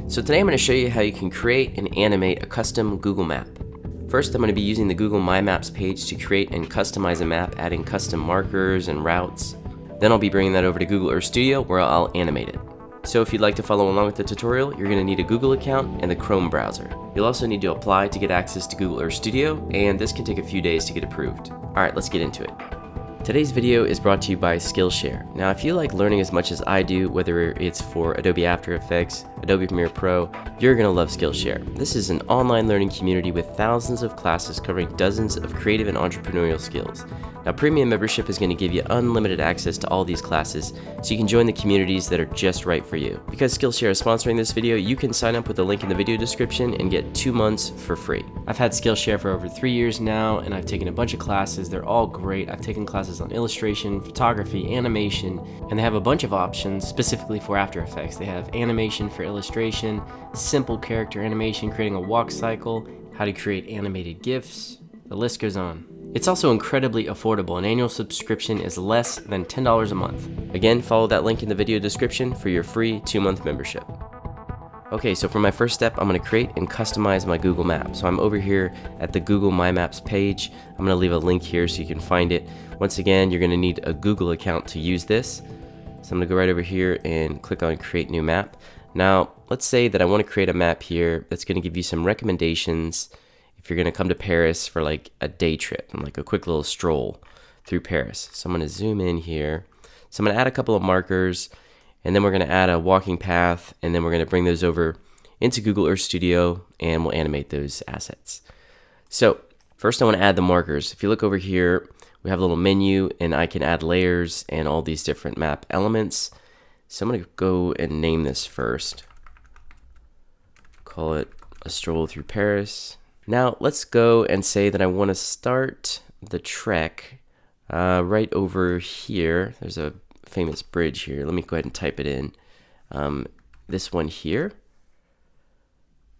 So today I'm going to show you how you can create and animate a custom Google map. First, I'm going to be using the Google My Maps page to create and customize a map, adding custom markers and routes. Then I'll be bringing that over to Google Earth Studio where I'll animate it. So if you'd like to follow along with the tutorial, you're going to need a Google account and the Chrome browser. You'll also need to apply to get access to Google Earth Studio, and this can take a few days to get approved. Alright, let's get into it. Today's video is brought to you by Skillshare. Now, if you like learning as much as I do, whether it's for Adobe After Effects, Adobe Premiere Pro, you're going to love Skillshare. This is an online learning community with thousands of classes covering dozens of creative and entrepreneurial skills. Now, premium membership is going to give you unlimited access to all these classes, so you can join the communities that are just right for you. Because Skillshare is sponsoring this video, you can sign up with the link in the video description and get 2 months for free. I've had Skillshare for over 3 years now, and I've taken a bunch of classes. They're all great. I've taken classes on illustration, photography, animation, and they have a bunch of options specifically for After Effects. They have animation for illustration, simple character animation, creating a walk cycle, how to create animated GIFs, the list goes on. It's also incredibly affordable. An annual subscription is less than $10 a month. Again, follow that link in the video description for your free 2-month membership. Okay, so for my first step, I'm going to create and customize my Google map. So I'm over here at the Google My Maps page. I'm going to leave a link here so you can find it. Once again, you're going to need a Google account to use this. So I'm going to go right over here and click on Create New Map. Now, let's say that I want to create a map here that's going to give you some recommendations if you're going to come to Paris for like a day trip and like a quick little stroll through Paris. So I'm going to zoom in here. So I'm going to add a couple of markers, and then we're going to add a walking path, and then we're going to bring those over into Google Earth Studio, and we'll animate those assets. So first I want to add the markers. If you look over here, we have a little menu, and I can add layers and all these different map elements. So I'm going to go and name this first. Call it a stroll through Paris. Now let's go and say that I want to start the trek right over here. There's a famous bridge here. Let me go ahead and type it in. This one here.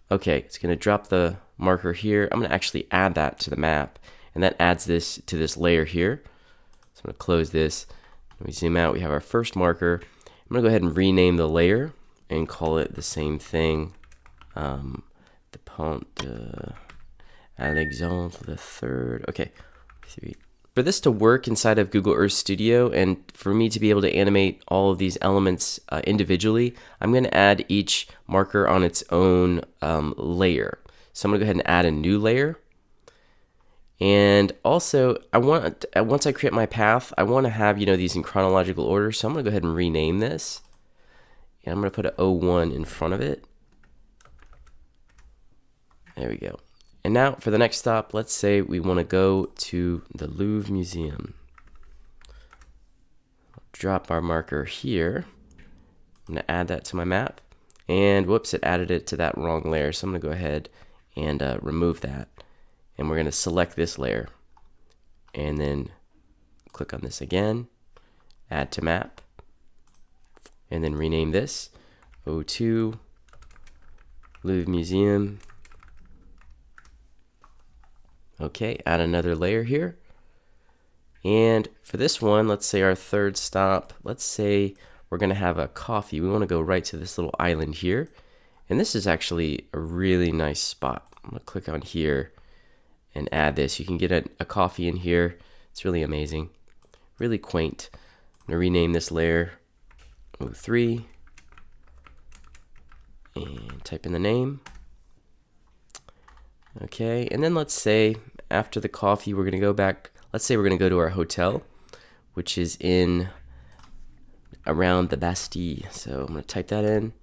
Okay, it's going to drop the marker here. I'm going to actually add that to the map, and that adds this to this layer here. So I'm going to close this. When we zoom out, we have our first marker. I'm going to go ahead and rename the layer and call it the same thing. The Pont de Alexandre the Third. Okay, 3. For this to work inside of Google Earth Studio and for me to be able to animate all of these elements individually, I'm going to add each marker on its own layer. So I'm going to go ahead and add a new layer. And also, once I create my path, I want to have these in chronological order. So I'm going to go ahead and rename this. And I'm going to put an 01 in front of it. There we go. And now for the next stop, let's say we want to go to the Louvre Museum. I'll drop our marker here. I'm going to add that to my map. And whoops, it added it to that wrong layer. So I'm going to go ahead and remove that. And we're going to select this layer. And then click on this again. Add to map. And then rename this. 02 Louvre Museum. Okay, add another layer here. And for this one, let's say our third stop, let's say we're going to have a coffee. We want to go right to this little island here. And this is actually a really nice spot. I'm going to click on here and add this. You can get a coffee in here. It's really amazing. Really quaint. I'm going to rename this layer 03 and type in the name. Okay, and then let's say after the coffee, we're going to go back. Let's say we're going to go to our hotel, which is in around the Bastille. So I'm going to type that in.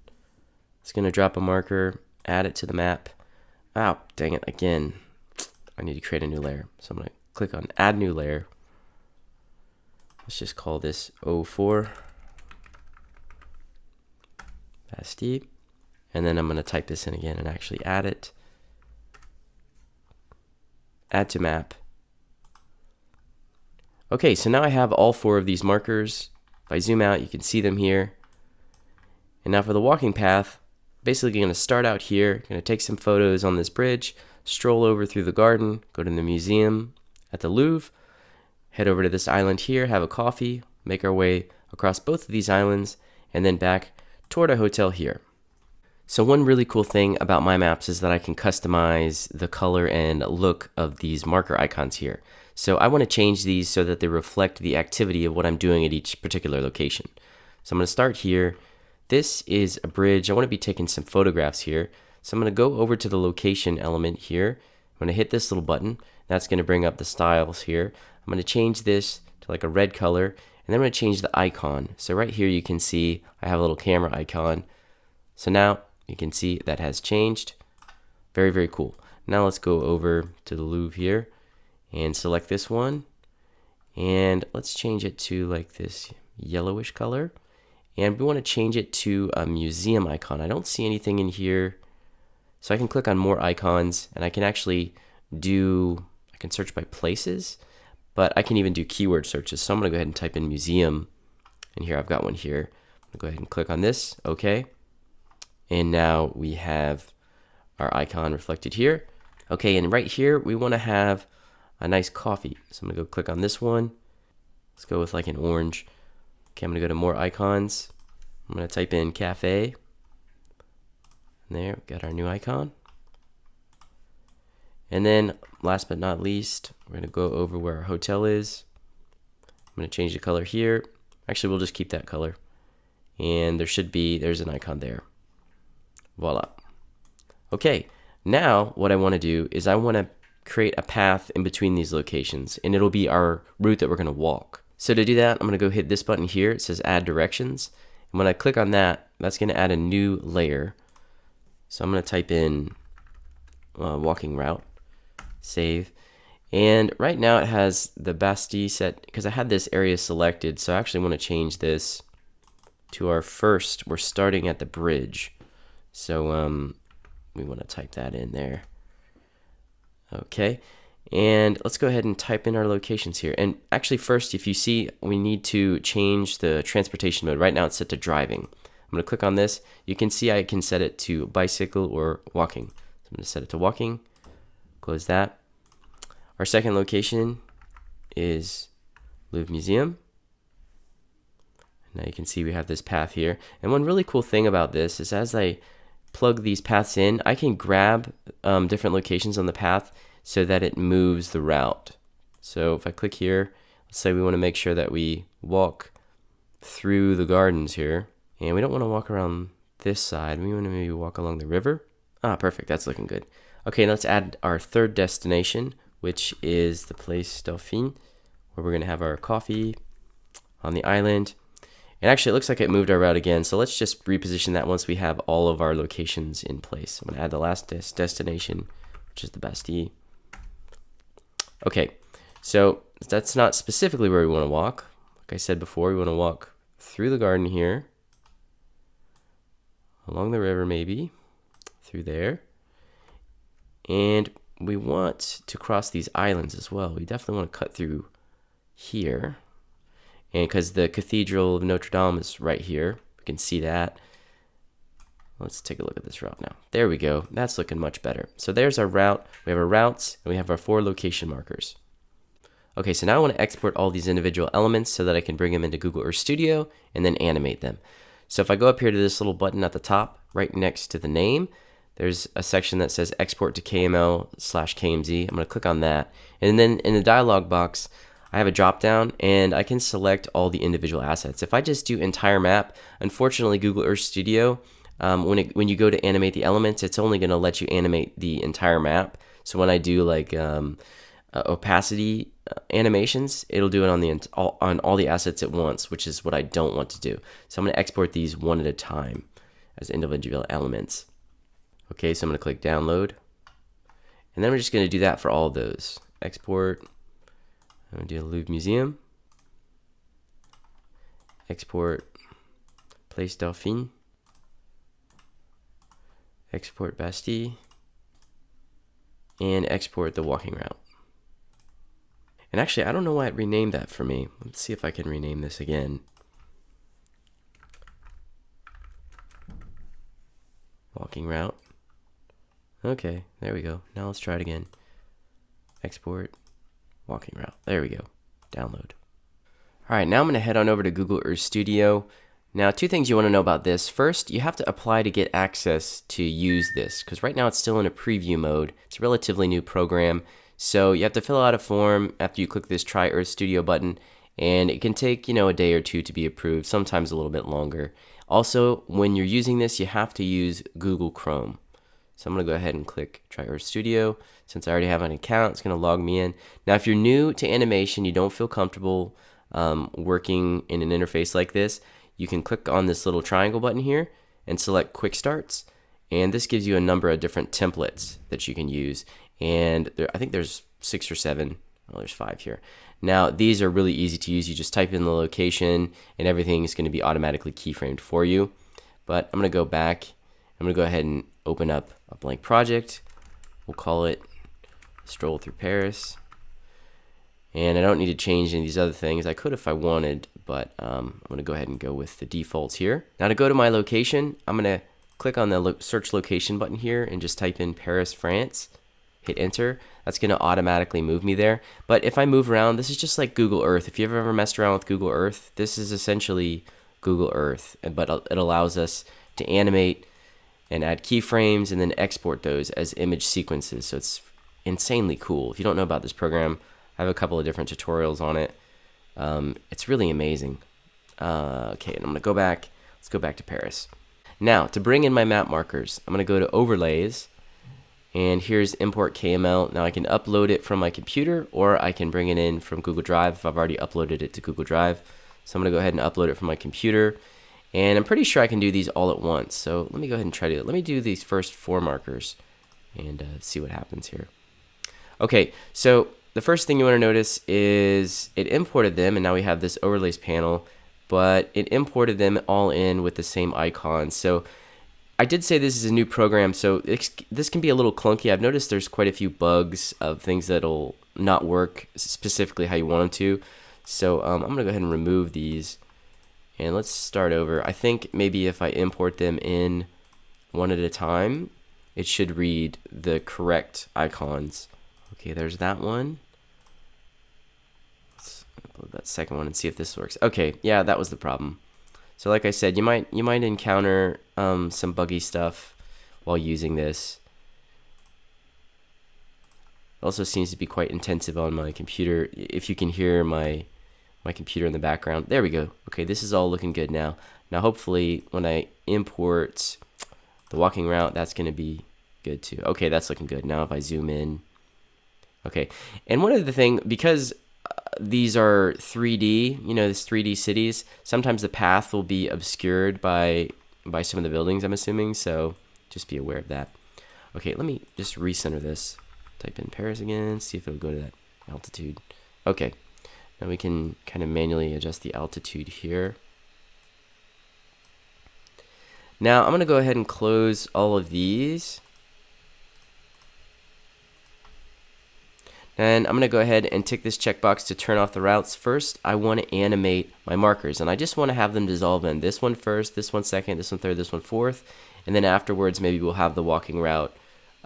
It's going to drop a marker, add it to the map. Oh, dang it, again. I need to create a new layer. So I'm going to click on Add New Layer. Let's just call this 04 Bastille. And then I'm going to type this in again and actually add it. Add to map. Okay, so now I have all 4 of these markers. If I zoom out, you can see them here. And now for the walking path, basically going to start out here, going to take some photos on this bridge, stroll over through the garden, go to the museum at the Louvre, head over to this island here, have a coffee, make our way across both of these islands, and then back toward a hotel here. So one really cool thing about my maps is that I can customize the color and look of these marker icons here. So I want to change these so that they reflect the activity of what I'm doing at each particular location. So I'm going to start here. This is a bridge. I want to be taking some photographs here. So I'm going to go over to the location element here. I'm going to hit this little button. That's going to bring up the styles here. I'm going to change this to like a red color, and then I'm going to change the icon. So right here you can see I have a little camera icon. So now you can see that has changed. Very, very cool. Now let's go over to the Louvre here and select this one. And let's change it to like this yellowish color. And we want to change it to a museum icon. I don't see anything in here. So I can click on more icons and I can actually I can search by places, but I can even do keyword searches. So I'm going to go ahead and type in museum. And here I've got one here. I'm going to go ahead and click on this. Okay. And now we have our icon reflected here. Okay, and right here we want to have a nice coffee. So I'm going to go click on this one. Let's go with like an orange. Okay, I'm going to go to more icons. I'm going to type in cafe. And there, we got our new icon. And then last but not least, we're going to go over where our hotel is. I'm going to change the color here. Actually, we'll just keep that color. And there's an icon there. Voila. Okay, now what I want to do is I want to create a path in between these locations, and it'll be our route that we're going to walk. So to do that, I'm going to go hit this button here. It says add directions. And when I click on that, that's going to add a new layer. So I'm going to type in walking route, save. And right now it has the Bastille set because I had this area selected. So I actually want to change this to our first. We're starting at the bridge. So we want to type that in there. Okay, and let's go ahead and type in our locations here. And actually first, if you see, we need to change the transportation mode. Right now it's set to driving. I'm going to click on this. You can see I can set it to bicycle or walking. So I'm going to set it to walking. Close that. Our second location is Louvre Museum. Now you can see we have this path here. And one really cool thing about this is as I plug these paths in, I can grab different locations on the path so that it moves the route. So if I click here, let's say we want to make sure that we walk through the gardens here, and we don't want to walk around this side. We want to maybe walk along the river. Ah, perfect. That's looking good. Okay, let's add our third destination, which is the Place Dauphine, where we're going to have our coffee on the island. And actually, it looks like it moved our route again. So let's just reposition that once we have all of our locations in place. I'm going to add the last destination, which is the Bastille. Okay, so that's not specifically where we want to walk. Like I said before, we want to walk through the garden here, along the river maybe, through there. And we want to cross these islands as well. We definitely want to cut through here. And because the Cathedral of Notre Dame is right here, we can see that. Let's take a look at this route now. There we go. That's looking much better. So there's our route. We have our routes, and we have our 4 location markers. Okay, so now I want to export all these individual elements so that I can bring them into Google Earth Studio and then animate them. So if I go up here to this little button at the top, right next to the name, there's a section that says export to KML/KMZ. I'm going to click on that. And then in the dialog box, I have a drop down and I can select all the individual assets. If I just do entire map, unfortunately Google Earth Studio, when you go to animate the elements, it's only going to let you animate the entire map. So when I do like opacity animations, it'll do it on all the assets at once, which is what I don't want to do. So I'm going to export these one at a time as individual elements. Okay, so I'm going to click download. And then we're just going to do that for all of those. Export. I'm going to do a Louvre Museum. Export Place Dauphine. Export Bastille. And export the walking route. And actually, I don't know why it renamed that for me. Let's see if I can rename this again. Walking route. Okay, there we go. Now let's try it again. Export walking route. There we go. Download. All right, now I'm going to head on over to Google Earth Studio. Now, two things you want to know about this. First, you have to apply to get access to use this, because right now it's still in a preview mode. It's a relatively new program, so you have to fill out a form after you click this Try Earth Studio button, and it can take, a day or two to be approved, sometimes a little bit longer. Also, when you're using this, you have to use Google Chrome. So I'm going to go ahead and click Try Earth Studio. Since I already have an account, it's going to log me in. Now, if you're new to animation, you don't feel comfortable working in an interface like this, you can click on this little triangle button here and select Quick Starts. And this gives you a number of different templates that you can use. And I think there's 6 or 7. Well, there's 5 here. Now, these are really easy to use. You just type in the location and everything is going to be automatically keyframed for you. But I'm going to go back. I'm going to go ahead and open up a blank project. We'll call it Stroll Through Paris. And I don't need to change any of these other things. I could if I wanted, but I'm going to go ahead and go with the defaults here. Now to go to my location, I'm going to click on the search location button here and just type in Paris, France. Hit enter. That's going to automatically move me there. But if I move around, this is just like Google Earth. If you've ever messed around with Google Earth, this is essentially Google Earth. But it allows us to animate and add keyframes and then export those as image sequences. So it's insanely cool. If you don't know about this program, I have a couple of different tutorials on it. It's really amazing. Okay, and I'm going to go back. Let's go back to Paris. Now, to bring in my map markers, I'm going to go to Overlays, and here's Import KML. Now, I can upload it from my computer, or I can bring it in from Google Drive if I've already uploaded it to Google Drive. So I'm going to go ahead and upload it from my computer, and I'm pretty sure I can do these all at once. So let me go ahead and try to do it. Let me do these first 4 markers and see what happens here. Okay, so the first thing you want to notice is it imported them, and now we have this overlays panel, but it imported them all in with the same icons. So I did say this is a new program, so this can be a little clunky. I've noticed there's quite a few bugs of things that'll not work specifically how you want them to. So I'm going to go ahead and remove these, and let's start over. I think maybe if I import them in one at a time, it should read the correct icons. Okay, there's that one. Let's upload that second one and see if this works. Okay, yeah, that was the problem. So like I said, you might encounter some buggy stuff while using this. It also seems to be quite intensive on my computer. If you can hear my computer in the background. There we go. Okay, this is all looking good now. Now hopefully when I import the walking route, that's going to be good too. Okay, that's looking good. Now if I zoom in. Okay, and one other thing, because these are 3D, this 3D cities, sometimes the path will be obscured by some of the buildings, I'm assuming, so just be aware of that. Okay, let me just recenter this. Type in Paris again, see if it'll go to that altitude. Okay, now we can kind of manually adjust the altitude here. Now I'm going to go ahead and close all of these. And I'm going to go ahead and tick this checkbox to turn off the routes. First, I want to animate my markers, and I just want to have them dissolve in. This one first, this one second, this one third, this one fourth, and then afterwards maybe we'll have the walking route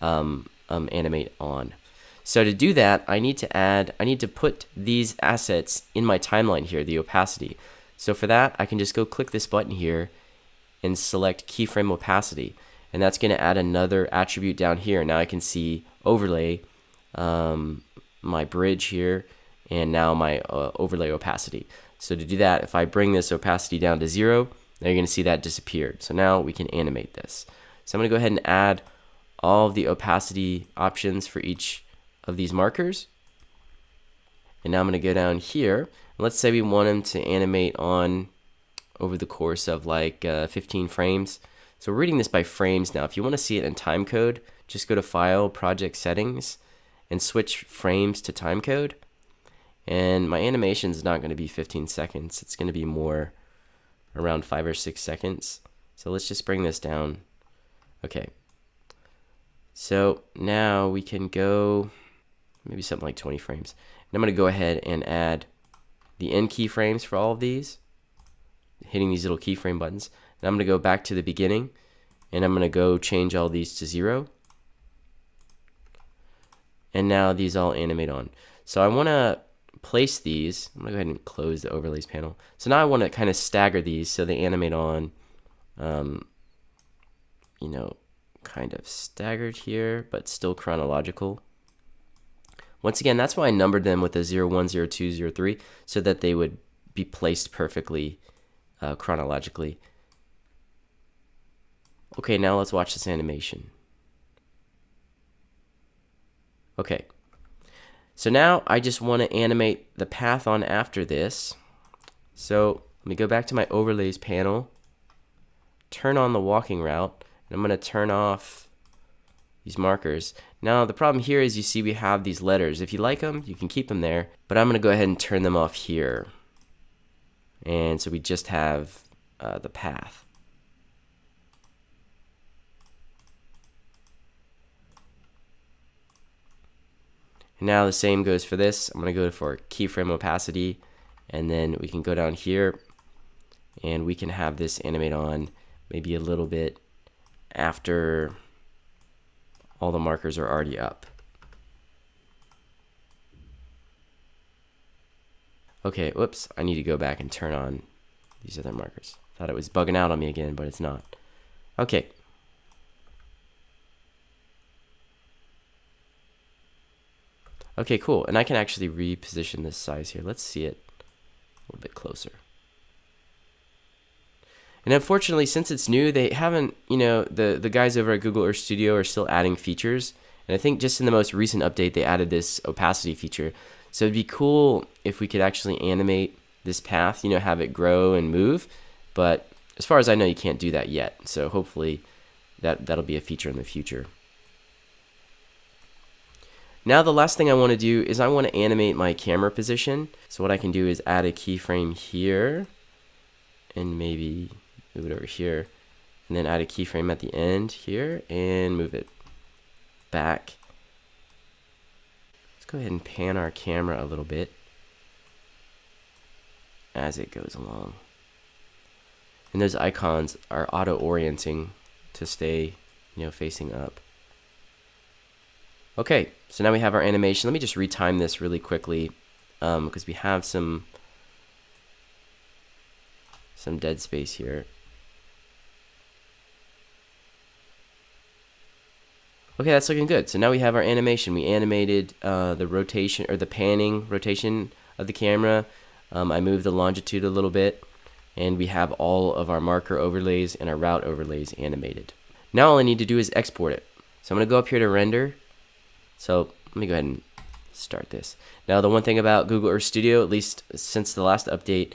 animate on. So to do that, I need to put these assets in my timeline here, the opacity. So for that, I can just go click this button here and select keyframe opacity, and that's going to add another attribute down here. Now I can see overlay, my bridge here, and now my overlay opacity. So to do that, if I bring this opacity down to 0, now you're going to see that disappeared. So now we can animate this. So I'm going to go ahead and add all of the opacity options for each of these markers. And now I'm going to go down here. Let's say we want them to animate on over the course of like 15 frames. So we're reading this by frames now. If you want to see it in time code, just go to File, Project Settings, and switch frames to timecode. And my animation is not going to be 15 seconds. It's going to be more around 5 or 6 seconds. So let's just bring this down. Okay. So now we can go maybe something like 20 frames. And I'm going to go ahead and add the end keyframes for all of these, hitting these little keyframe buttons. And I'm going to go back to the beginning, and I'm going to go change all these to 0. And now these all animate on. So I want to place these. I'm gonna go ahead and close the overlays panel. So now I want to kind of stagger these so they animate on, you know, kind of staggered here, but still chronological. Once again, that's why I numbered them with a 0, 1, 0, 2, 0, 3, so that they would be placed perfectly chronologically. Okay, now let's watch this animation. Okay, so now I just want to animate the path on after this. So let me go back to my overlays panel, turn on the walking route, and I'm going to turn off these markers. Now the problem here is you see we have these letters. If you like them, you can keep them there, but I'm going to go ahead and turn them off here. And so we just have the path. And now the same goes for this. I'm going to go for keyframe opacity, and then we can go down here and we can have this animate on maybe a little bit after all the markers are already up. Okay, whoops, I need to go back and turn on these other markers. Thought it was bugging out on me again, but it's not. Okay. Okay, cool. And I can actually reposition this size here. Let's see it a little bit closer. And unfortunately, since it's new, they haven't, you know, the guys over at Google Earth Studio are still adding features. And I think just in the most recent update, they added this opacity feature. So it'd be cool if we could actually animate this path, you know, have it grow and move. But as far as I know, you can't do that yet. So hopefully that'll be a feature in the future. Now the last thing I want to do is I want to animate my camera position. So what I can do is add a keyframe here and maybe move it over here, and then add a keyframe at the end here and move it back. Let's go ahead and pan our camera a little bit as it goes along. And those icons are auto-orienting to stay, you know, facing up. Okay, so now we have our animation. Let me just retime this really quickly because we have some dead space here. Okay, that's looking good. So now we have our animation. We animated the rotation or the panning rotation of the camera. I moved the longitude a little bit, and we have all of our marker overlays and our route overlays animated. Now all I need to do is export it. So I'm going to go up here to render. So let me go ahead and start this. Now the one thing about Google Earth Studio, at least since the last update,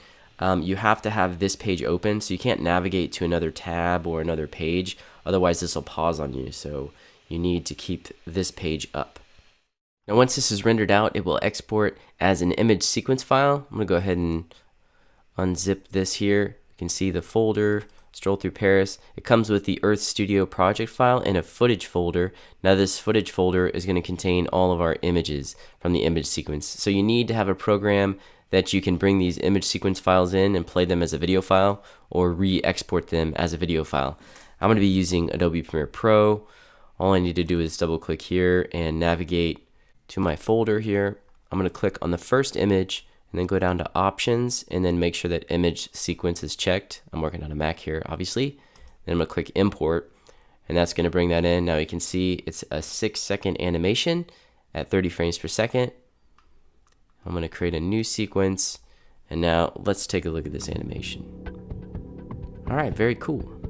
you have to have this page open, so you can't navigate to another tab or another page. Otherwise this will pause on you. So you need to keep this page up. Now once this is rendered out, it will export as an image sequence file. I'm going to go ahead and unzip this here. You can see the folder, Stroll Through Paris. It comes with the Earth Studio project file and a footage folder. Now this footage folder is going to contain all of our images from the image sequence. So you need to have a program that you can bring these image sequence files in and play them as a video file or re-export them as a video file. I'm going to be using Adobe Premiere Pro. All I need to do is double click here and navigate to my folder here. I'm going to click on the first image and then go down to options and then make sure that image sequence is checked. I'm working on a Mac here, obviously. Then I'm going to click import, and that's going to bring that in. Now you can see it's a 6-second animation at 30 frames per second. I'm going to create a new sequence, and now let's take a look at this animation. All right, very cool.